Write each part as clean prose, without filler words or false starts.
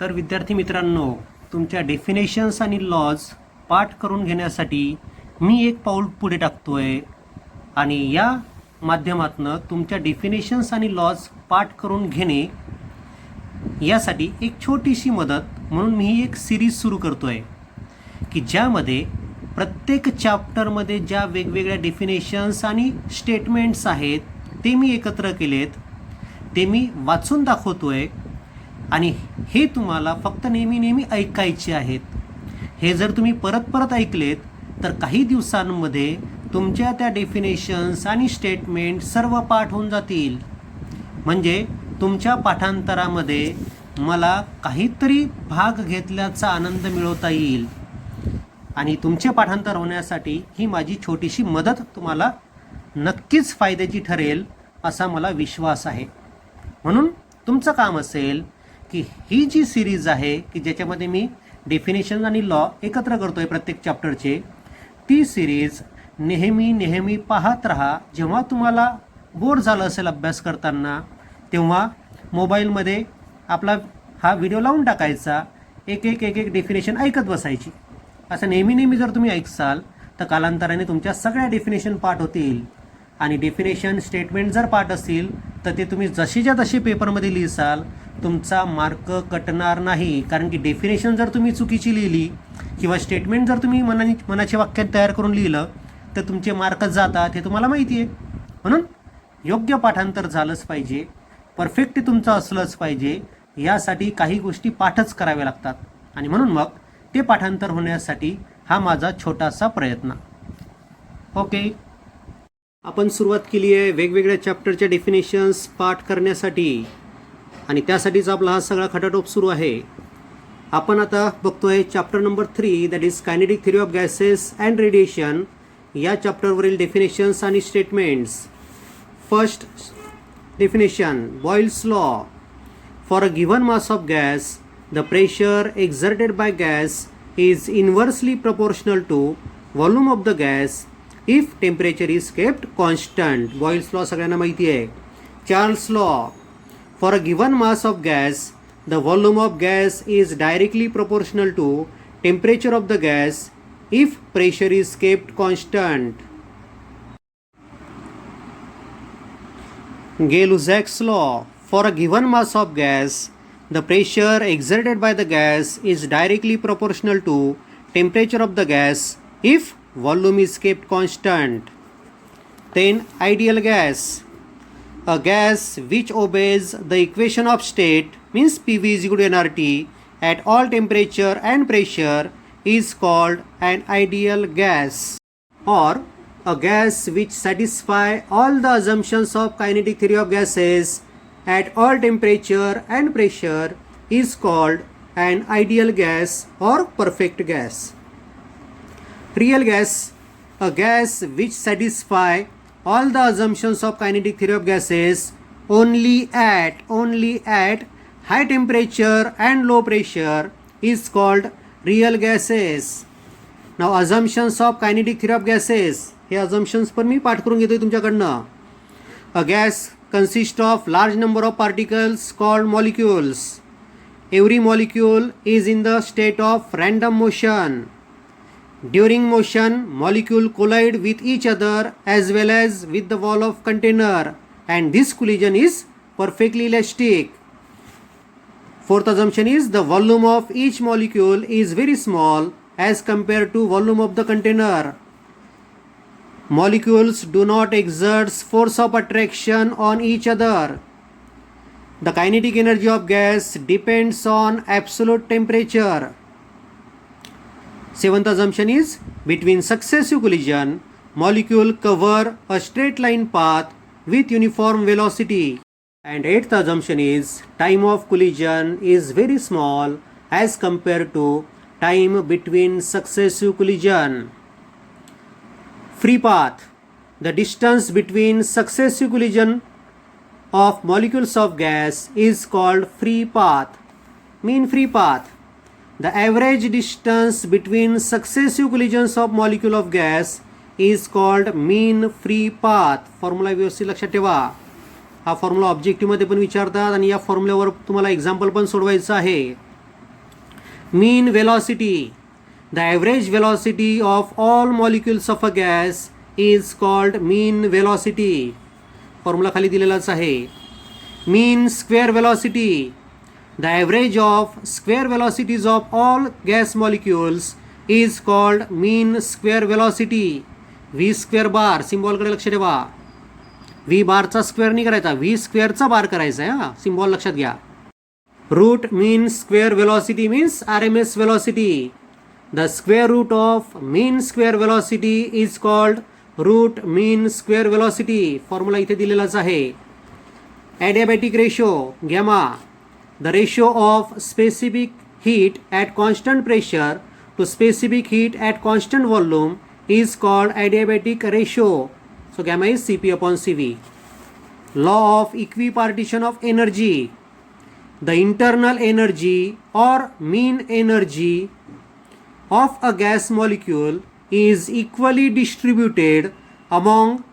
तर विद्यार्थी मित्रांनो, तुमच्या डेफिनेशन्स आणि लॉज पाठ करून घेण्यासाठी मी एक पाऊल पुढे टाकतोय आणि या माध्यमातून तुमच्या डेफिनेशन्स आणि लॉज पाठ करून घेणे यासाठी एक छोटीशी मदत म्हणून मी ही एक सिरीज सुरू करतोय की ज्यामध्ये प्रत्येक चॅप्टरमध्ये ज्या वेगवेगळ्या डेफिनेशन्स आणि स्टेटमेंट्स आहेत ते मी एकत्र केलेत, ते मी वाचून दाखवतोय आणि हे तुम्हाला फक्त नेहमी ऐकायचे आहेत. हे जर तुम्ही परत परत ऐकलेत तर काही दिवसांमध्ये तुमच्या त्या डेफिनेशन्स आणि स्टेटमेंट सर्व पाठ होऊन जातील. म्हणजे तुमच्या पाठांतरामध्ये मला काहीतरी भाग घेतल्याचा आनंद मिळवता येईल आणि तुमचे पाठांतर होण्यासाठी ही माझी छोटीशी मदत तुम्हाला नक्कीच फायद्याची ठरेल असा मला विश्वास आहे. म्हणून तुमचं काम असेल की ही जी सिरीज आहे की ज्याच्यामध्ये मी डेफिनेशन आणि लॉ एकत्र करतोय प्रत्येक चॅप्टरचे, ती सिरीज नेहमी पाहत राहा. जेव्हा तुम्हाला बोर झालं असेल अभ्यास करताना तेव्हा मोबाईलमध्ये आपला हा व्हिडिओ लावून टाकायचा, एक डेफिनेशन ऐकत बसायची. असं नेहमी जर तुम्ही ऐकसाल तर कालांतराने तुमच्या सगळ्या डेफिनेशन पाठ होतील आणि डेफिनेशन स्टेटमेंट जर पाठ असतील तर ते तुम्ही जशीच्या तशी पेपरमध्ये लिहिसाल, तुमचा मार्क कटणार नाही. कारण की डेफिनेशन जर तुम्ही चुकीची लिहिली किंवा स्टेटमेंट जर तुम्ही मनाचे वाक्य तयार करून लिहिलं तर तुमचे मार्क जातात, हे तुम्हाला माहिती आहे. म्हणून योग्य पाठांतर झालंच पाहिजे, परफेक्ट तुमचं असलंच पाहिजे. यासाठी काही गोष्टी पाठच कराव्या लागतात आणि म्हणून मग ते पाठांतर होण्यासाठी हा माझा छोटासा प्रयत्न. ओके, आपण सुरुवात केली आहे वेगवेगळ्या चॅप्टरच्या डेफिनेशन्स पाठ करण्यासाठी आणि त्यासाठीच आपला हा सगळा खटाटोप सुरू आहे. आपण आता बघतोय chapter number 3, that is kinetic theory of gases and radiation. या चॅप्टरवरील डेफिनेशन्स आणि statements. First definition, Boyle's law. For a given mass of gas, the pressure exerted by gas is inversely proportional to volume of the gas if temperature is kept constant. Boyle's law सगळ्यांना माहिती आहे. Charles law. For a given mass of gas, the volume of gas is directly proportional to temperature of the gas if pressure is kept constant. Gay-Lussac's law. For a given mass of gas, the pressure exerted by the gas is directly proportional to temperature of the gas if volume is kept constant. Then ideal gas. A gas which obeys the equation of state means PV is equal to nRT at all temperature and pressure is called an ideal gas. Or a gas which satisfy all the assumptions of kinetic theory of gases at all temperature and pressure is called an ideal gas or perfect gas. Real gas. A gas which satisfy all the assumptions of kinetic theory of gases only at high temperature and low pressure is called real gases. Now assumptions of kinetic theory of gases, हे assumptions पण मी पाठ करून घेतोय तुमच्याकडनं. A gas consists of large number of particles called molecules. Every molecule is in the state of random motion. During motion, molecule collide with each other as well as with the wall of container, and this collision is perfectly elastic. Fourth assumption is the volume of each molecule is very small as compared to volume of the container. Molecules do not exert force of attraction on each other. The kinetic energy of gas depends on absolute temperature. Seventh assumption is between successive collision, molecule cover a straight line path with uniform velocity. And eighth assumption is time of collision is very small as compared to time between successive collision. Free path. The distance between successive collision of molecules of gas is called free path. Mean free path. The average distance between successive collisions of molecule of gas is called mean free path. Formula व्यवस्थित लक्षात ठेवा. हा formula ऑब्जेक्टिव्हमध्ये पण विचारतात आणि या फॉर्म्युल्यावर तुम्हाला example पण सोडवायचं आहे. mean velocity. The average velocity of all molecules of a gas is called mean velocity. Formula खाली दिलेलाच आहे. mean square velocity. The average of square velocities of all gas molecules is called mean square velocity. v square bar सिम्बॉलकडे लक्ष ठेवा. v बारचा square नाही करायचा, v स्क्वेअरचा बार करायचा आहे. हा सिम्बॉल लक्षात घ्या. Root mean square velocity means RMS velocity. The square root of mean square velocity is called root mean square velocity. Formula इथे दिलेलाच आहे. Adiabatic ratio gamma. The ratio of specific heat at constant pressure to specific heat at constant volume is called adiabatic ratio. So gamma is Cp upon Cv. Law of equipartition of energy. The internal energy or mean energy of a gas molecule is equally distributed among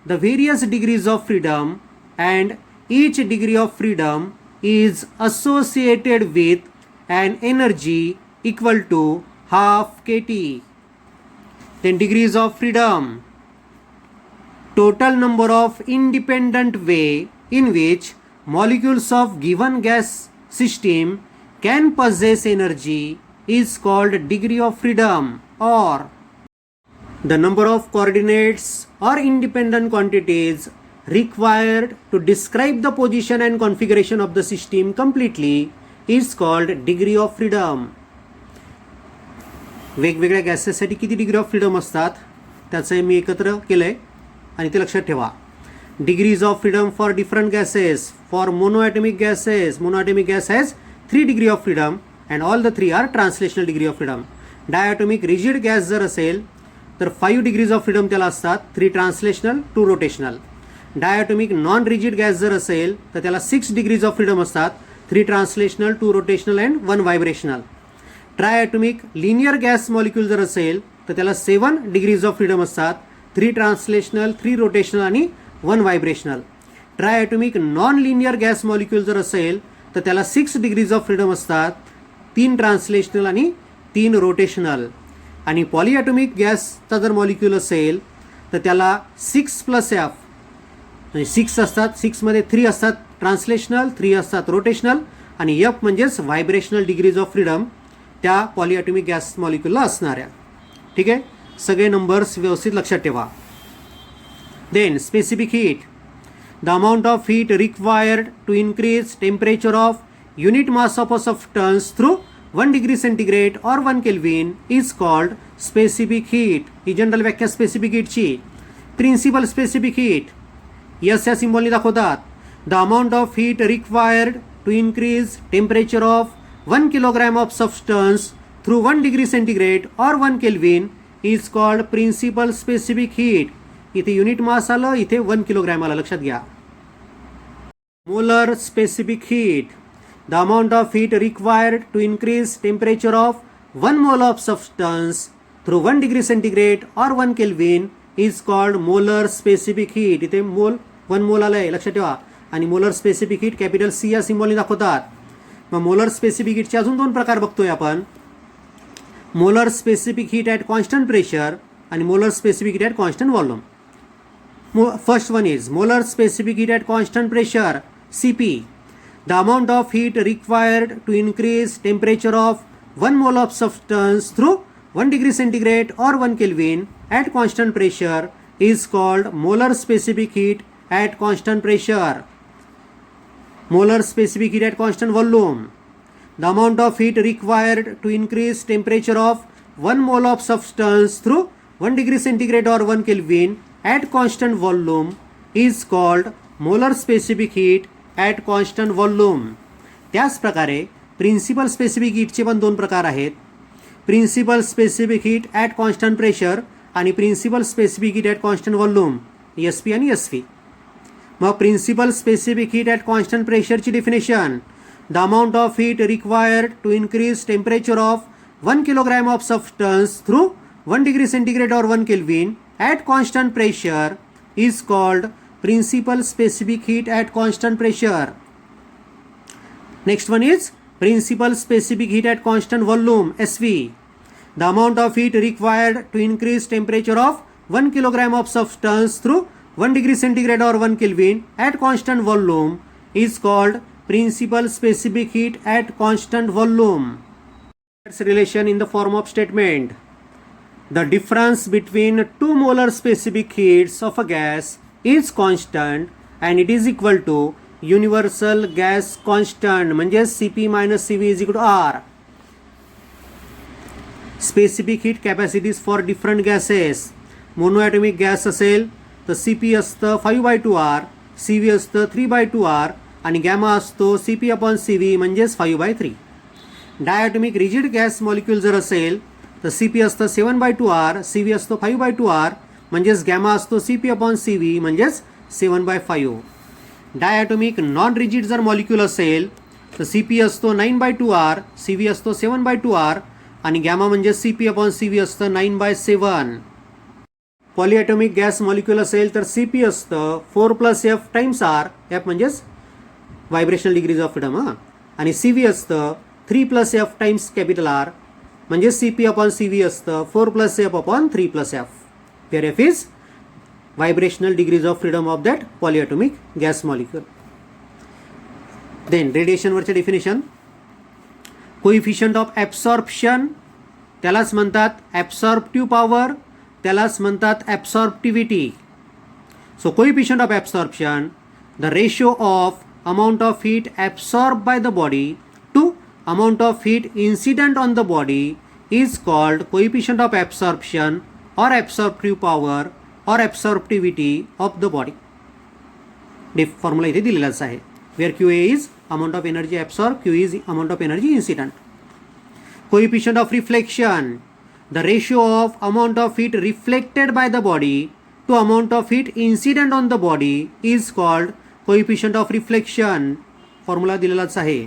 the various degrees of freedom, and each degree of freedom is associated with an energy equal to half kT. Then degrees of freedom. Total number of independent way in which molecules of given gas system can possess energy is called degree of freedom, or the number of coordinates or independent quantities required to describe the position and configuration of the system completely is called degree of freedom. वेगवेगळ्या गॅसेससाठी किती degree of freedom असतात त्याचं मी एकत्र केलं आहे आणि ते लक्षात ठेवा. Degrees of freedom for different gases. For monoatomic gases, monoatomic gas has 3 degree of freedom and all the 3 are translational degree of freedom. Diatomic rigid gas जर असेल तर 5 डिग्रीज ऑफ फ्रीडम त्याला असतात, 3 translational 2 rotational. Diatomic non rigid gas जर असेल तर त्याला 6 degrees of freedom असतात, 3 translational 2 rotational and 1 vibrational. Triatomic linear gas molecule जर असेल तर त्याला 7 डिग्रीज ऑफ फ्रीडम असतात, 3 ट्रान्सलेशनल 3 रोटेशनल आणि 1 vibrational. ट्रायॲटॉमिक non linear gas molecule जर असेल तर त्याला 6 डिग्रीज ऑफ फ्रीडम असतात, 3 ट्रान्सलेशनल आणि 3 रोटेशनल. आणि पॉलिॲटॉमिक गॅसचा जर मॉलिक्यूल असेल तर त्याला 6 + F म्हणजे 6 असतात, 6मध्ये 3 असतात ट्रान्सलेशनल, 3 असतात रोटेशनल आणि F म्हणजेच व्हायब्रेशनल डिग्रीज ऑफ फ्रीडम त्या पॉलिॲटॉमिक गॅस मॉलिक्यूलला असणाऱ्या. ठीक आहे, सगळे नंबर्स व्यवस्थित लक्षात ठेवा. Then specific heat. The amount of heat required to increase temperature of unit mass of a substance through 1 degree centigrade or 1 Kelvin is called specific heat. ही general व्याख्या स्पेसिफिक हीटची. प्रिन्सिपल स्पेसिफिक हीट यस या सिम्बॉलनी दाखवतात. The amount of heat required to increase temperature of 1 kilogram of substance through 1 degree centigrade or 1 Kelvin is called principal specific heat. इथे unit mass आलं, इथे 1 kilogram आलं, लक्षात घ्या. Molar specific heat. The amount of heat required to increase temperature of 1 mole of substance through 1 degree centigrade or 1 Kelvin is called molar specific heat. इथे मोल 1 मोल आलंय, लक्षात ठेवा. आणि molar specific heat capital C या सिम्बॉलने दाखवतात. मग मोलर स्पेसिफिक हीटचे अजून 2 प्रकार बघतोय आपण. Molar specific heat at constant pressure आणि molar specific heat at constant volume. First one is molar specific heat at constant pressure CP. The amount of heat required to increase temperature of 1 mole of substance through 1 degree centigrade or 1 Kelvin at constant pressure is called molar specific heat at constant pressure. Molar specific heat at constant volume. The amount of heat required to increase temperature of 1 mole of substance through 1 degree centigrade or 1 Kelvin at constant volume is called molar specific heat at constant volume. त्याच प्रकारे principal specific हीटचे पण 2 प्रकार आहेत. Principal specific heat at constant pressure आणि principal specific heat at constant volume SP आणि SV. मग principal specific heat at constant प्रेशरची definition. The amount of heat required to increase temperature of 1 kilogram of substance through 1 degree centigrade or 1 Kelvin at constant pressure is called principal specific heat at constant pressure. Next one is principal specific heat at constant volume SV, the amount of heat required to increase temperature of 1 kilogram of substance through 1 degree centigrade or 1 Kelvin at constant volume is called principal specific heat at constant volume. Its relation in the form of statement. The difference between two molar specific heats of a gas is constant and it is equal to universal gas constant म्हणजे Cp minus Cv is equal to R. Specific heat capacities for different gases. Monoatomic gas असेल तर Cp असतं 5/2R, Cv असतं 3/2R आणि gamma असतो Cp/Cv म्हणजेच 5/3. Diatomic rigid gas molecule जर असेल तर Cp असतं 7/2R, Cv असतो 5/2R म्हणजेच गॅमा असतो Cp/Cv म्हणजेच 7/5. डायॲटॉमिक नॉन रिजिड जर मॉलिक्यूल असेल तर Cp असतो 9/2R, Cv असतो 7/2R आणि गॅमा म्हणजे Cp/Cv असतं 9/7. पॉलिॲटॉमिक गॅस मॉलिक्यूल असेल तर Cp असतं 4+F टाइम्स R, F म्हणजेच व्हायब्रेशनल डिग्रीज ऑफ फ्रीडम आणि Cv असतं 3+F टाइम्स कॅपिटल R म्हणजे Cp/Cv असतं 4+F/3+F, where F is vibrational degrees of freedom of that polyatomic gas molecule. Then radiation वरचे definition. Coefficient of absorption त्यालाच म्हणतात absorptive power, त्यालाच म्हणतात absorptivity. So coefficient of absorption, the ratio of amount of heat absorb by the body to amount of heat incident on the body is called coefficient of absorption or absorptive power or absorptivity of the body. Formula इथे दिलेलाच आहे. where QA is amount of energy absorbed, Q is amount of energy incident. Coefficient of reflection, the ratio of amount of heat reflected by the body to amount of heat incident on the body is called coefficient of reflection. Formula दिलेलाच आहे.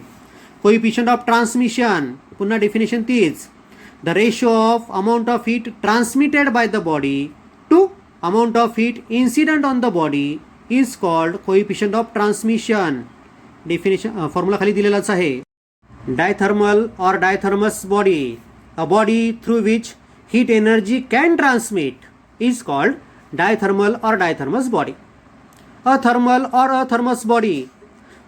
Coefficient of transmission, पुन्हा definition तीच. The ratio of amount of heat transmitted by the body to amount of heat incident on the body is called coefficient of transmission. Definition formula खाली दिलेलाच आहे. Diathermal or diathermous body, a body through which heat energy can transmit is called diathermal or diathermous body. Athermal or athermous body,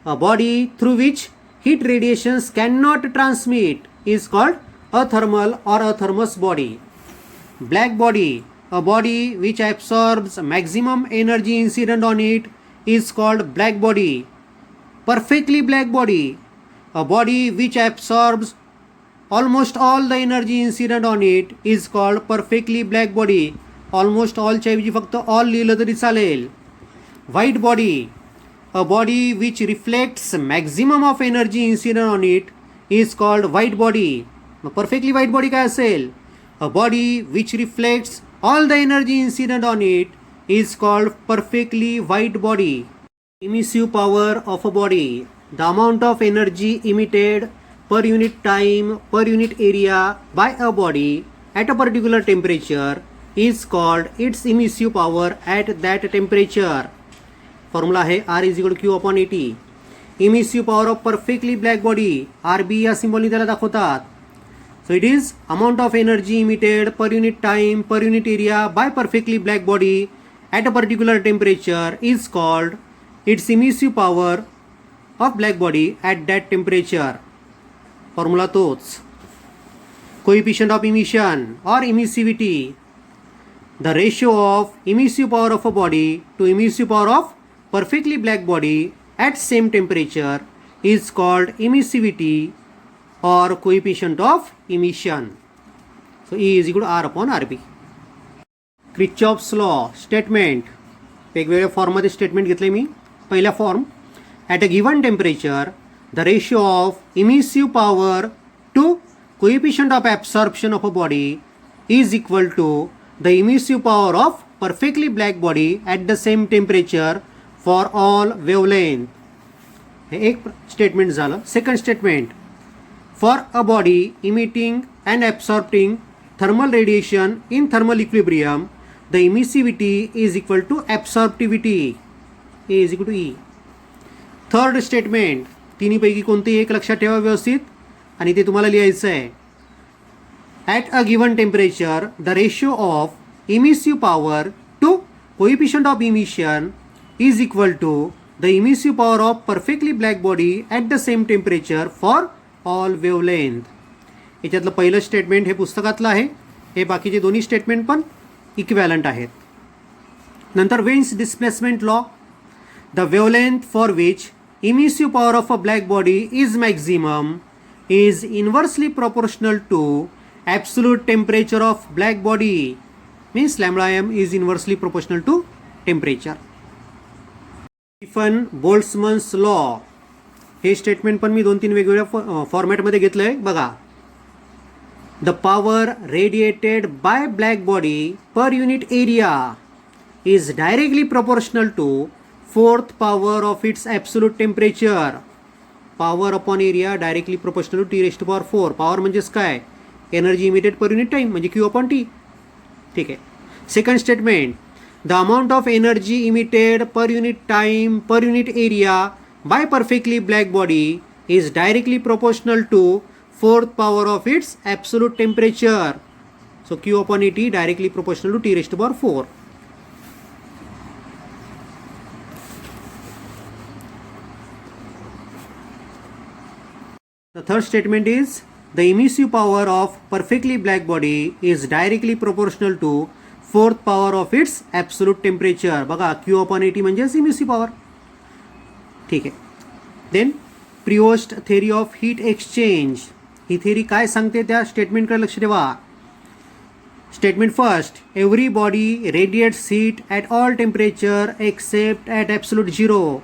a body through which heat radiations cannot transmit is called athermal or athermous body. Black body, a body which absorbs maximum energy incident on it is called black body. Perfectly black body, a body which absorbs almost all the energy incident on it is called perfectly black body. Almost all च्या ऐवजी फक्त all लिहिलं तरी चालेल. White body, a body which reflects maximum of energy incident on it is called white body. Perfectly white body काय असेल? A body which reflects all the energy incident on it is called perfectly white body. Emissive power of a body, the amount of energy emitted per unit time per unit area by a body at a particular temperature is called its emissive power at that temperature. Formula आहे R is equal to Q/80. Emissive power of perfectly black body, RB या सिम्बॉलनी त्याला दाखवतात. So it is amount of energy emitted per unit time per unit area by perfectly black body at a particular temperature is called its emissive power of black body at that temperature. Formula तोच. Coefficient of emission or emissivity, the ratio of emissive power of a body to emissive power of perfectly black body at same temperature is called emissivity or coefficient of emission. So E is equal to R/RB. Kirchhoff's law statement, वेगवेगळ्या फॉर्ममध्ये statement घेतले मी. पहिला form, at a given temperature the ratio of emissive power to coefficient of absorption of a body is equal to the emissive power of perfectly black body at the same temperature for all wavelength. हे एक statement झालं. Second statement, for a body emitting and absorbing thermal radiation in thermal equilibrium the emissivity is equal to absorptivity. A is equal to E. Third statement, तिन्हीपैकी कोणतेही एक लक्षात ठेवा व्यवस्थित. आणि ते तुम्हाला लिहायचं आहे. At a given temperature the ratio of emissive power to coefficient of emission is equal to the emissive power of perfectly black body at the same temperature for all wavelength. याच्यातलं पहिलं स्टेटमेंट हे पुस्तकातलं आहे. हे बाकीचे दोन्ही statement पण equivalent आहेत. नंतर Wien's displacement law. The wavelength for which emissive power of a black body is maximum is inversely proportional to absolute temperature of black body means lambda M is inversely proportional to temperature. Stefan Boltzmann's law. हे statement पण मी 2-3 वेगवेगळ्या फॉर्मॅटमध्ये घेतलं आहे बघा. The power radiated by black body per unit area is directly proportional to fourth power of its absolute temperature. Power upon area directly proportional to T⁴. Power म्हणजेच काय, energy emitted per unit time म्हणजे Q upon T. ठीक आहे. Second statement, the amount of energy emitted per unit time per unit area by perfectly black body is directly proportional to fourth power of its absolute temperature. So Q upon AT directly proportional to T⁴. The third statement is the emissive power of perfectly black body is directly proportional to fourth power of its absolute temperature. बघा Q upon AT म्हणजेच emissive power. ठीक आहे. Then Prevost theory of heat exchange. ही theory काय सांगते त्या स्टेटमेंटकडे लक्ष ठेवा. Statement first, every body radiates heat at all temperature except at absolute 0.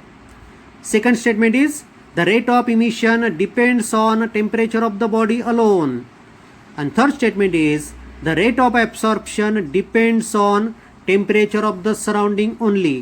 Second statement is the rate of emission depends on temperature of the body alone. And third statement is the rate of absorption depends on temperature of the surrounding only.